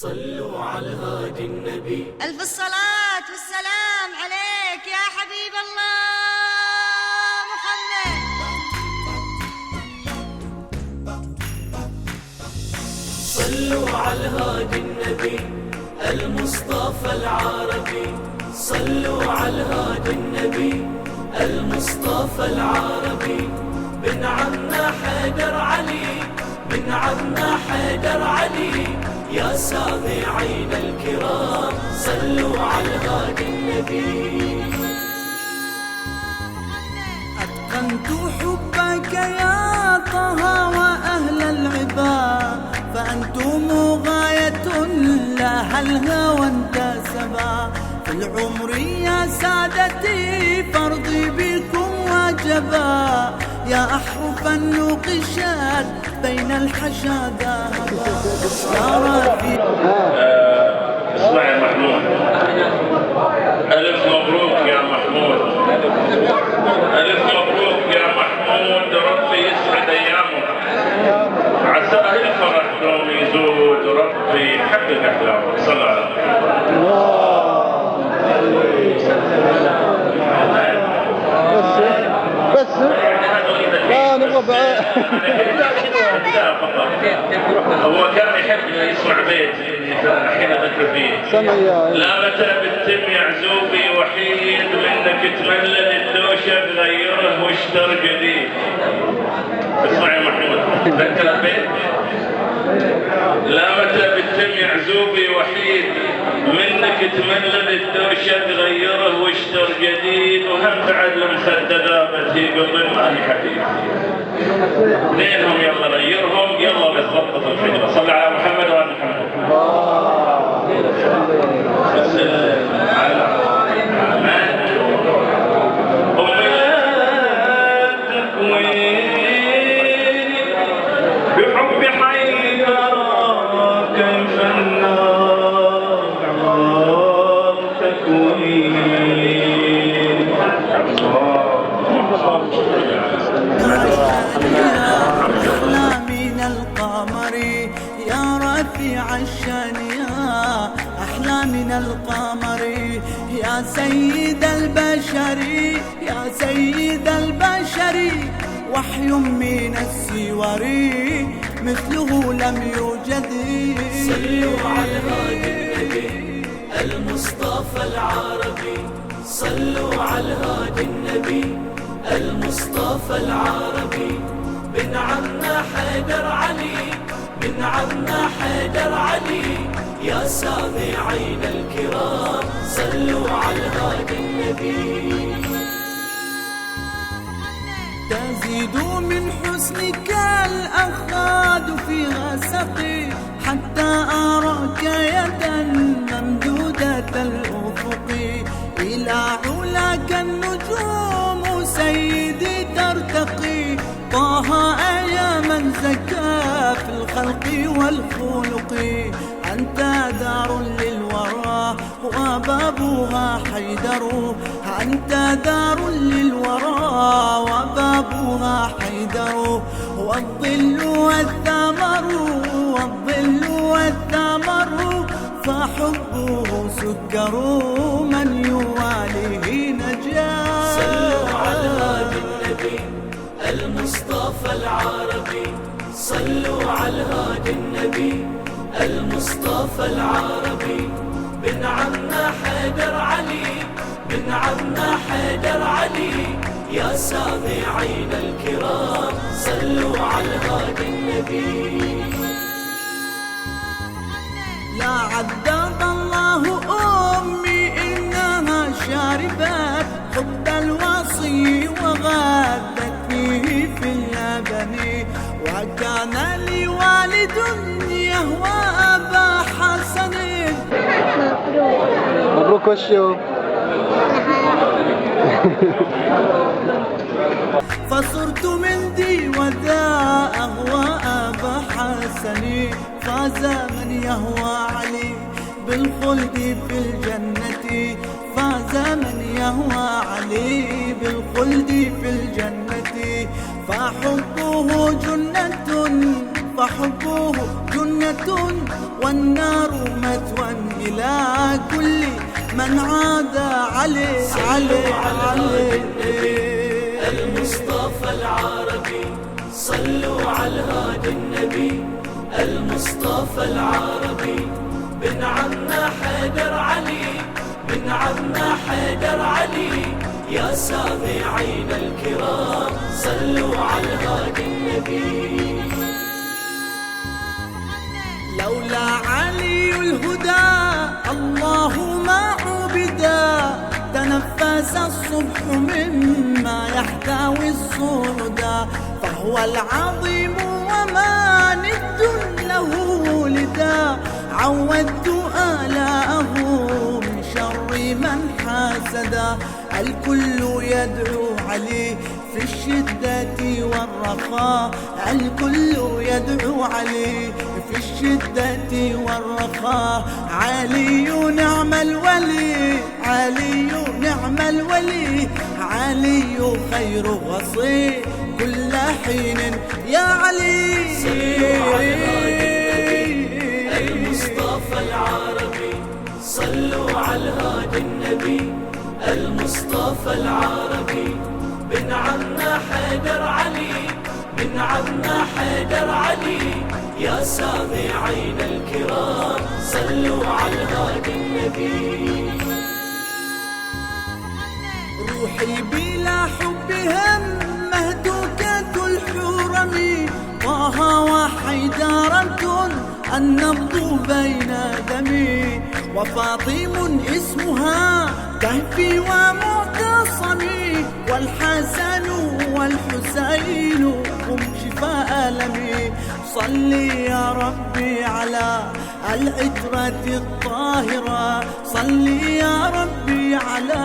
صلوا على الهادي النبي. ألف الصلاة والسلام عليك يا حبيب الله محمد. صلوا على الهادي النبي المصطفى العربي. صلوا على الهادي النبي المصطفى العربي. بن عمنا حيدر علي، بن عمنا حيدر علي، يا سامعين الكرام صلوا على الهادي النبي. أتقنت حبك يا طه وأهل العباد، فأنتم غاية لها الهوى انتسبا. في العمر يا سادتي فرضي بكم واجبا، يا أحرفا نقشت بين الحشا ذهبا. يا ربي اسمع يا محمود، ألف مبروك يا محمود، ألف مبروك يا محمود، ربي يسعد أيامك، عساه الفرح دوم يزود، ربي يحقق أحلامك. صلى على الله. بس لا نبغى هو كان يحب يسمع بيت الحين اذكر فيه. لا متى بتتم يا عزوبي وحيد، منك تملل الدوشه بغيره واشتر جديد. اسمع يا محمود، تذكر البيت. لا متى بتتم يا عزوبي وحيد، منك تملل الدوشه بغيره واشتر جديد. وهم بعد المخده ذابت هي قبل ما هي حبيب. اثنينهم يلا غيرهم، يلا بتضبط الفجر. صلى على محمد وآل محمد. بحب حيدر كيف النار تكوين. أحلى من القمر يا رفيع الشان، يا أحلى من القمر يا سيد البشر، يا سيد البشر. وحي من السور مثله لم يوجد. صلوا على الهادي النبي المصطفى العربي. صلوا على الهادي النبي المصطفى العربي. بن عمنا حيدر علي، بن عمنا حيدر علي، يا سامعين الكرام صلوا على الهادي النبي. تزيد من حسنك الأخاد في غسقي، حتى أراك يدا ممدودة الأفق. إلى علاك النجوم سيدي ترتقي، طه يا من زكى في الخلق والخلق. أنت دار للورى وبابها حيدر، أنت دار للورى وبابها حيدر. والظل والثمر، والظل والثمر، فحبه سكر من يواليه نجاه. صلوا على الهادي النبي المصطفى العربي. صلوا على الهادي النبي المصطفى العربي. بن عمنا حيدر علي، بن عمنا حيدر علي، يا سامعين الكرام صلوا على الهادي النبي. لا عذب الله أمي إنها شاربت حب الوصي وغادت فيه في اللبن. وكان لي والد يهوى أبا حسن. مبروك وشو فصرت من دي وذا أهوى أبا حسن. فاز من يهوى علي بالخلد في الجنة، فاز من يهوى علي بالخلد في الجنة. فحبه جنة، فحبه جنة جنة والنار مثوى إلى كل من عاد عليه المصطفى العربي صلوا على الهادي النبي المصطفى العربي بن عمنا حيدر علي بن عمنا حيدر علي يا سامعين الكرام صلوا على الهادي النبي لولا علي الهدى الله ما عبدا تنفس الصبح مما يحتوي الصعدا فهو العظيم وما ند له ولدا عودت آلاءه من شر من حاسدا الكل يدعو عليه في الشدة والرخاء الكل يدعو عليه في الشدة والرخاء علي نعم الولي علي نعم الولي علي خير وصي كل حين يا علي المصطفى العربي صلوا على الهادي النبي المصطفى العربي بن عمنا حيدر علي بن عمنا حيدر علي يا سامعين الكرام صلوا على الهادي النبي روحي بلا حبهم مهدوكة الحرم طه وحيدرة النبض بين دمي وفاطم اسمها كهفي ومعتصمي والحسن والحسين هم شفاء ألمي صلي يا ربي على العترة الطاهرة صلي يا ربي على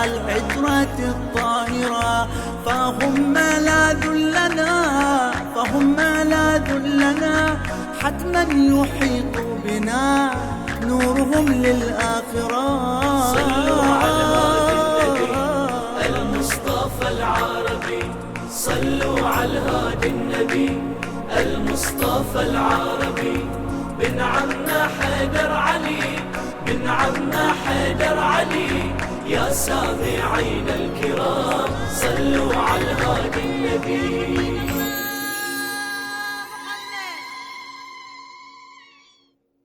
العترة الطاهرة فهم ملاذ لنا فهم ملاذ لنا حتما يحيط بنا نورهم للآخرة صلوا على الهادي النبي المصطفى العربي صلوا على الهادي النبي المصطفى العربي بن عمنا حيدر علي بن عمنا حيدر علي يا سامعين الكرام صلوا على الهادي النبي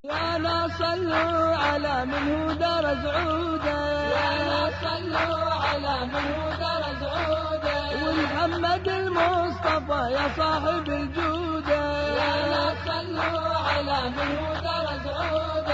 يا لا صلوا على من هو درج عوده يا لا صلوا على من هو درج عوده ومحمد المصطفى يا صاحب الجوده يا لا صلوا على من هو درج عوده